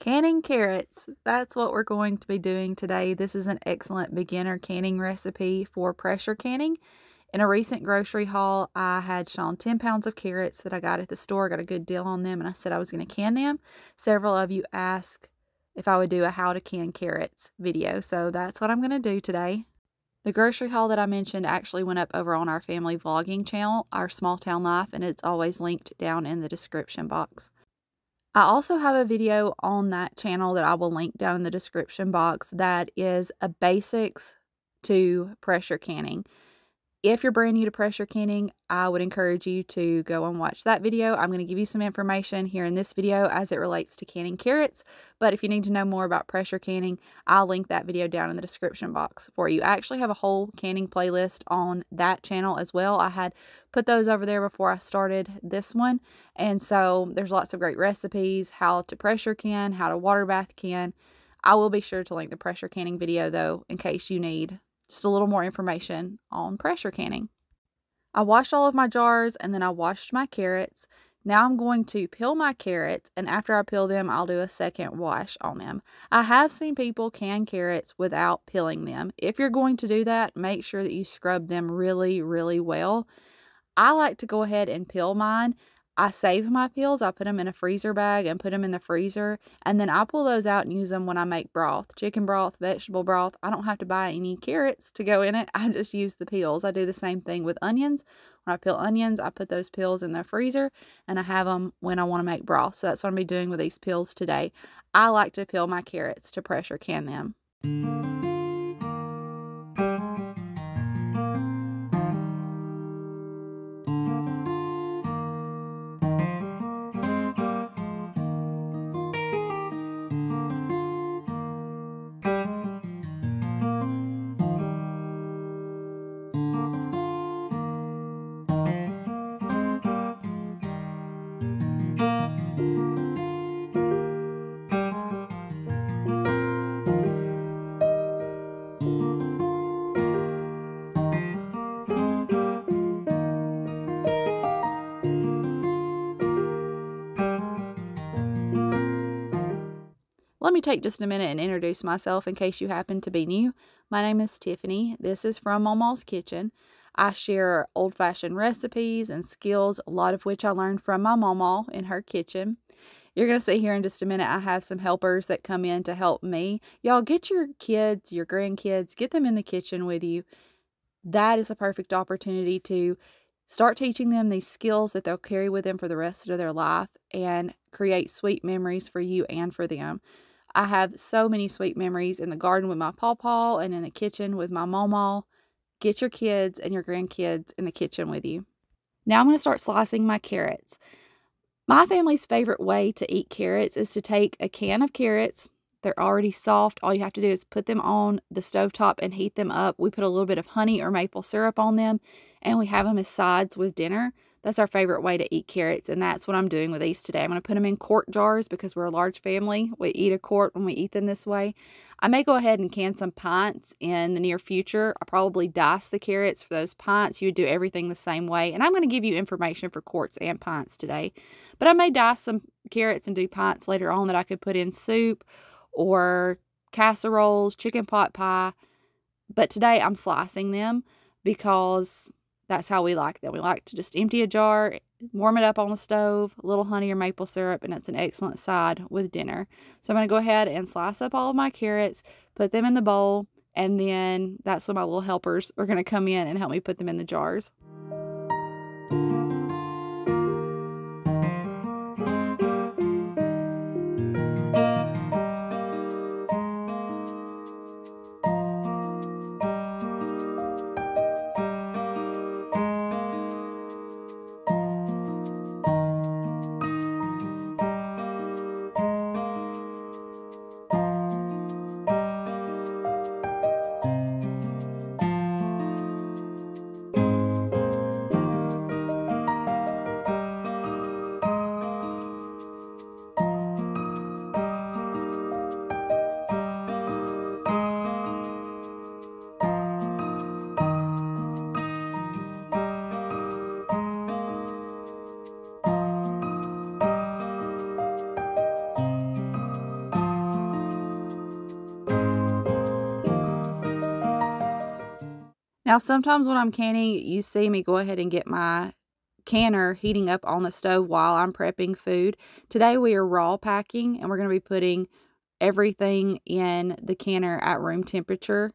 Canning carrots, that's what we're going to be doing today. This is an excellent beginner canning recipe for pressure canning. In a recent grocery haul, I had shown 10 pounds of carrots that I got at the store. I got a good deal on them, and I said I was going to can them. Several of you asked if I would do a how to can carrots video, so that's what I'm going to do today. The grocery haul that I mentioned actually went up over on our family vlogging channel, Our Small Town Life, and it's always linked down in the description box. I also have a video on that channel that I will link down in the description box that is a basics to pressure canning. If you're brand new to pressure canning, I would encourage you to go and watch that video. I'm going to give you some information here in this video as it relates to canning carrots, but if you need to know more about pressure canning, I'll link that video down in the description box for you. I actually have a whole canning playlist on that channel as well. I had put those over there before I started this one, and so there's lots of great recipes, how to pressure can, how to water bath can. I will be sure to link the pressure canning video though, in case you need just a little more information on pressure canning. I washed all of my jars and then I washed my carrots. Now I'm going to peel my carrots, and after I peel them, I'll do a second wash on them. I have seen people can carrots without peeling them. If you're going to do that, make sure that you scrub them really, really well. I like to go ahead and peel mine. I save my peels. I put them in a freezer bag and put them in the freezer, and then I pull those out and use them when I make broth, chicken broth, vegetable broth. I don't have to buy any carrots to go in it. I just use the peels. I do the same thing with onions. When I peel onions, I put those peels in the freezer, and I have them when I want to make broth. So that's what I'm going to be doing with these peels today. I like to peel my carrots to pressure can them. Let me take just a minute and introduce myself in case you happen to be new. My name is Tiffany. This is from Mamaw's Kitchen. I share old-fashioned recipes and skills, a lot of which I learned from my Mamaw in her kitchen. You're going to see here in just a minute I have some helpers that come in to help me. Y'all get your kids, your grandkids, get them in the kitchen with you. That is a perfect opportunity to start teaching them these skills that they'll carry with them for the rest of their life and create sweet memories for you and for them. I have so many sweet memories in the garden with my pawpaw and in the kitchen with my Mamaw. Get your kids and your grandkids in the kitchen with you. Now I'm going to start slicing my carrots. My family's favorite way to eat carrots is to take a can of carrots. They're already soft. All you have to do is put them on the stovetop and heat them up. We put a little bit of honey or maple syrup on them, and we have them as sides with dinner. That's our favorite way to eat carrots, and that's what I'm doing with these today. I'm going to put them in quart jars because we're a large family. We eat a quart when we eat them this way. I may go ahead and can some pints in the near future. I'll probably dice the carrots for those pints. You would do everything the same way, and I'm going to give you information for quarts and pints today. But I may dice some carrots and do pints later on that I could put in soup or casseroles, chicken pot pie. But today I'm slicing them because that's how we like them. We like to just empty a jar, warm it up on the stove, a little honey or maple syrup, and it's an excellent side with dinner. So I'm going to go ahead and slice up all of my carrots, put them in the bowl, and then that's when my little helpers are going to come in and help me put them in the jars. Now, sometimes when I'm canning, you see me go ahead and get my canner heating up on the stove while I'm prepping food. Today we are raw packing, and we're going to be putting everything in the canner at room temperature.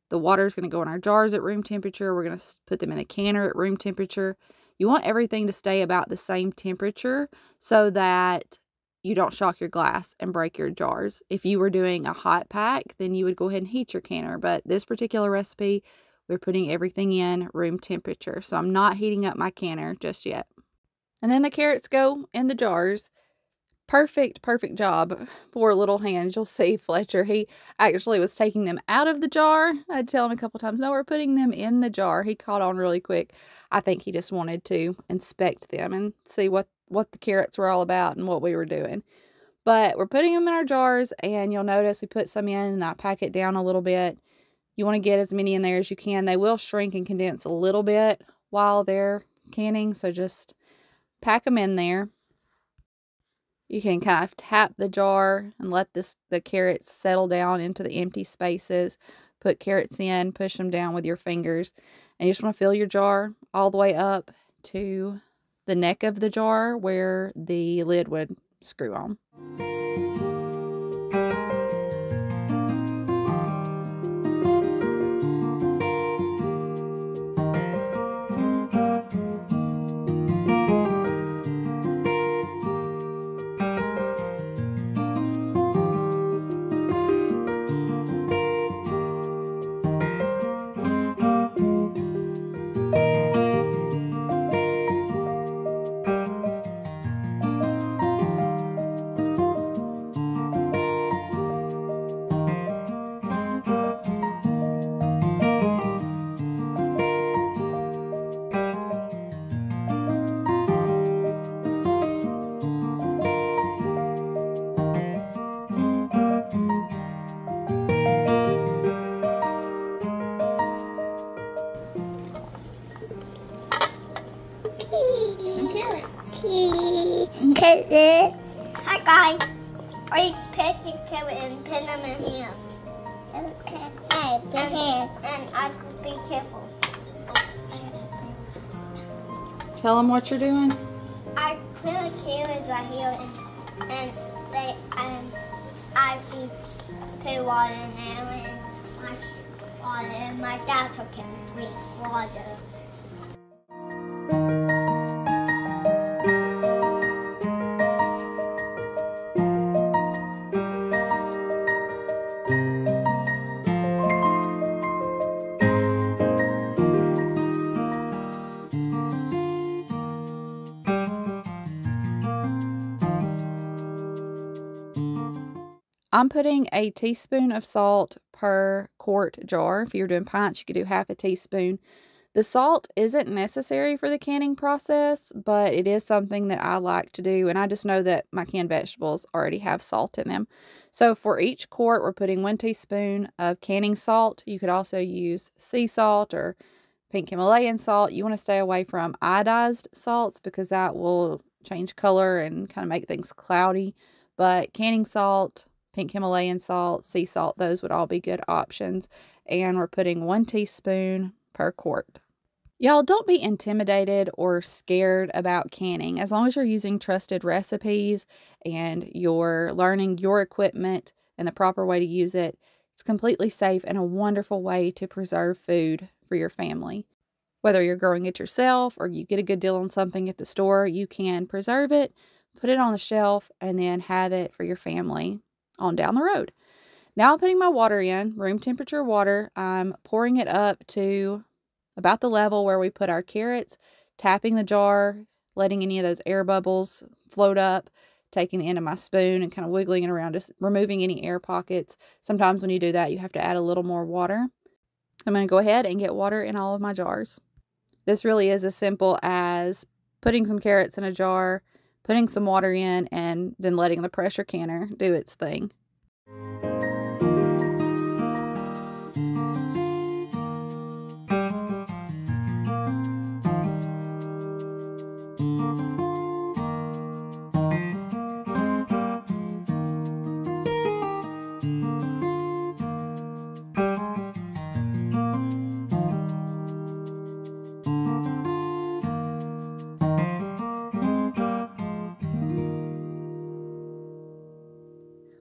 The water is going to go in our jars at room temperature. We're going to put them in the canner at room temperature. You want everything to stay about the same temperature so that you don't shock your glass and break your jars. If you were doing a hot pack, then you would go ahead and heat your canner. But this particular recipe, we're putting everything in room temperature. So I'm not heating up my canner just yet. And then the carrots go in the jars. Perfect job for little hands. You'll see Fletcher, he actually was taking them out of the jar. I'd tell him a couple times, no, we're putting them in the jar. He caught on really quick. I think he just wanted to inspect them and see what the carrots were all about and what we were doing. But we're putting them in our jars, and you'll notice we put some in and I pack it down a little bit. You want to get as many in there as you can. They will shrink and condense a little bit while they're canning, so just pack them in there. You can kind of tap the jar and let the carrots settle down into the empty spaces. Put carrots in, push them down with your fingers. And you just want to fill your jar all the way up to the neck of the jar where the lid would screw on. Some carrots. Hi guys. Are you picking carrots and pin them in here? Okay. Hey, pin here. And I could be careful. Tell them what you're doing. I put the carrots right here and I put water in there and my dad took it with water. I'm putting a teaspoon of salt per quart jar. If you were doing pints, you could do half a teaspoon. The salt isn't necessary for the canning process, but it is something that I like to do, and I just know that my canned vegetables already have salt in them. So for each quart, we're putting 1 teaspoon of canning salt. You could also use sea salt or pink Himalayan salt. You want to stay away from iodized salts because that will change color and kind of make things cloudy. But canning salt, pink Himalayan salt, sea salt, those would all be good options. And we're putting 1 teaspoon per quart. Y'all, don't be intimidated or scared about canning. As long as you're using trusted recipes and you're learning your equipment and the proper way to use it, it's completely safe and a wonderful way to preserve food for your family. Whether you're growing it yourself or you get a good deal on something at the store, you can preserve it, put it on the shelf, and then have it for your family on down the road. Now I'm putting my water in, room temperature water. I'm pouring it up to about the level where we put our carrots, tapping the jar, letting any of those air bubbles float up, taking the end of my spoon and kind of wiggling it around, just removing any air pockets. Sometimes when you do that, you have to add a little more water. I'm going to go ahead and get water in all of my jars. This really is as simple as putting some carrots in a jar, putting some water in, and then letting the pressure canner do its thing.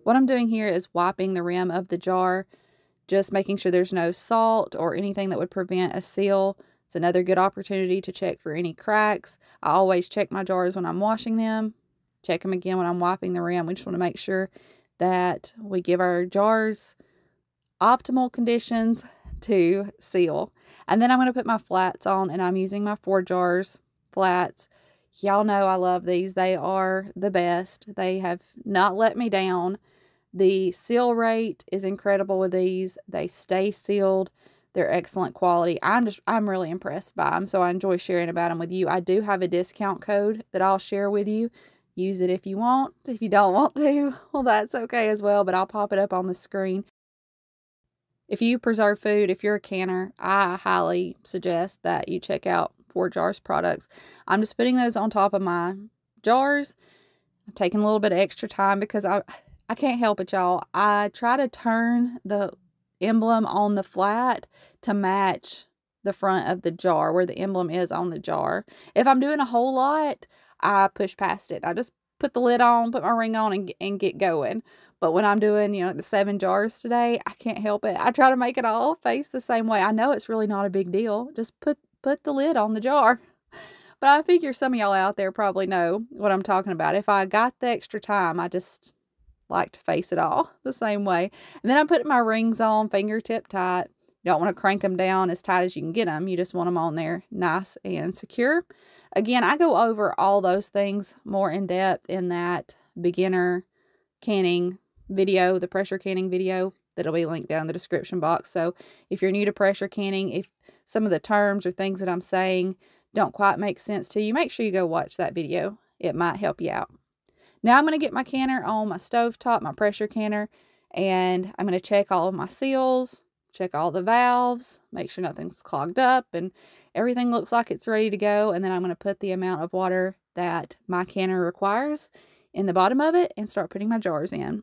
What I'm doing here is wiping the rim of the jar, just making sure there's no salt or anything that would prevent a seal. It's another good opportunity to check for any cracks. I always check my jars when I'm washing them, check them again when I'm wiping the rim. We just want to make sure that we give our jars optimal conditions to seal. And then I'm going to put my flats on, and I'm using my FORJARS flats. Y'all know I love these. They are the best. They have not let me down. The seal rate is incredible with these. They stay sealed. They're excellent quality. I'm really impressed by them, so I enjoy sharing about them with you. I do have a discount code that I'll share with you. Use it if you want. If you don't want to, well, that's okay as well, but I'll pop it up on the screen. If you preserve food, if you're a canner, I highly suggest that you check out FORJARS products. I'm just putting those on top of my jars. I'm taking a little bit of extra time because I can't help it, y'all. I try to turn the emblem on the flat to match the front of the jar where the emblem is on the jar. If I'm doing a whole lot, I push past it. I just put the lid on, put my ring on, and get going. But when I'm doing, the 7 jars today, I can't help it. I try to make it all face the same way. I know it's really not a big deal. Just put the lid on the jar. But I figure some of y'all out there probably know what I'm talking about. If I got the extra time, I just like to face it all the same way. And then I'm putting my rings on fingertip tight. You don't want to crank them down as tight as you can get them. You just want them on there nice and secure. Again, I go over all those things more in depth in that beginner canning video, the pressure canning video that'll be linked down in the description box. So if you're new to pressure canning, if some of the terms or things that I'm saying don't quite make sense to you, make sure you go watch that video. It might help you out. Now I'm going to get my canner on my stovetop, my pressure canner, and I'm going to check all of my seals, check all the valves, make sure nothing's clogged up and everything looks like it's ready to go. And then I'm going to put the amount of water that my canner requires in the bottom of it and start putting my jars in.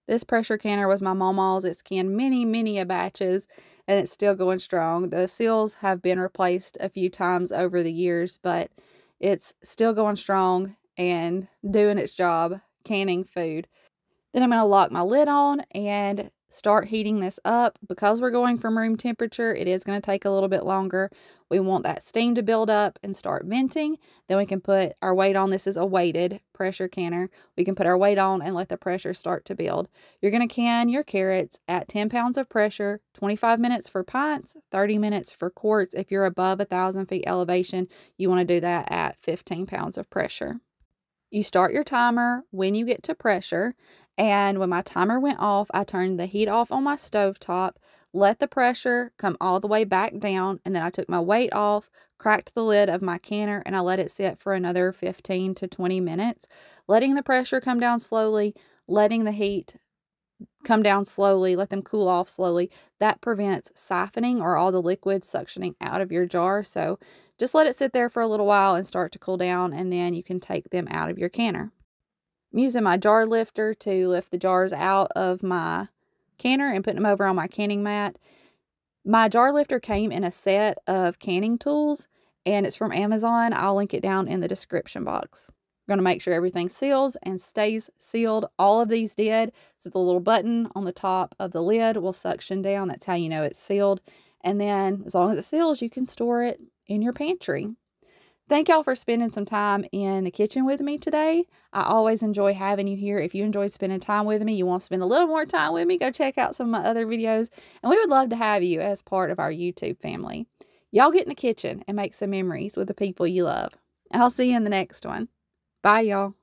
This pressure canner was my Mamaw's. It's canned many batches, and it's still going strong. The seals have been replaced a few times over the years, but it's still going strong and doing its job, canning food. Then I'm going to lock my lid on and start heating this up. Because we're going from room temperature, it is going to take a little bit longer. We want that steam to build up and start venting. Then we can put our weight on. This is a weighted pressure canner. We can put our weight on and let the pressure start to build. You're going to can your carrots at 10 pounds of pressure, 25 minutes for pints, 30 minutes for quarts. If you're above 1,000 feet elevation, you want to do that at 15 pounds of pressure. You start your timer when you get to pressure, and when my timer went off, I turned the heat off on my stovetop, let the pressure come all the way back down, and then I took my weight off, cracked the lid of my canner, and I let it sit for another 15 to 20 minutes, letting the pressure come down slowly, letting the heat come down slowly, let them cool off slowly. That prevents siphoning or all the liquid suctioning out of your jar. So just let it sit there for a little while and start to cool down, and then you can take them out of your canner. I'm using my jar lifter to lift the jars out of my canner and putting them over on my canning mat. My jar lifter came in a set of canning tools, and it's from Amazon. I'll link it down in the description box. We're going to make sure everything seals and stays sealed. All of these did. So the little button on the top of the lid will suction down. That's how you know it's sealed. And then as long as it seals, you can store it in your pantry. Thank y'all for spending some time in the kitchen with me today. I always enjoy having you here. If you enjoyed spending time with me, you want to spend a little more time with me, go check out some of my other videos. And we would love to have you as part of our YouTube family. Y'all get in the kitchen and make some memories with the people you love. I'll see you in the next one. Bye, y'all.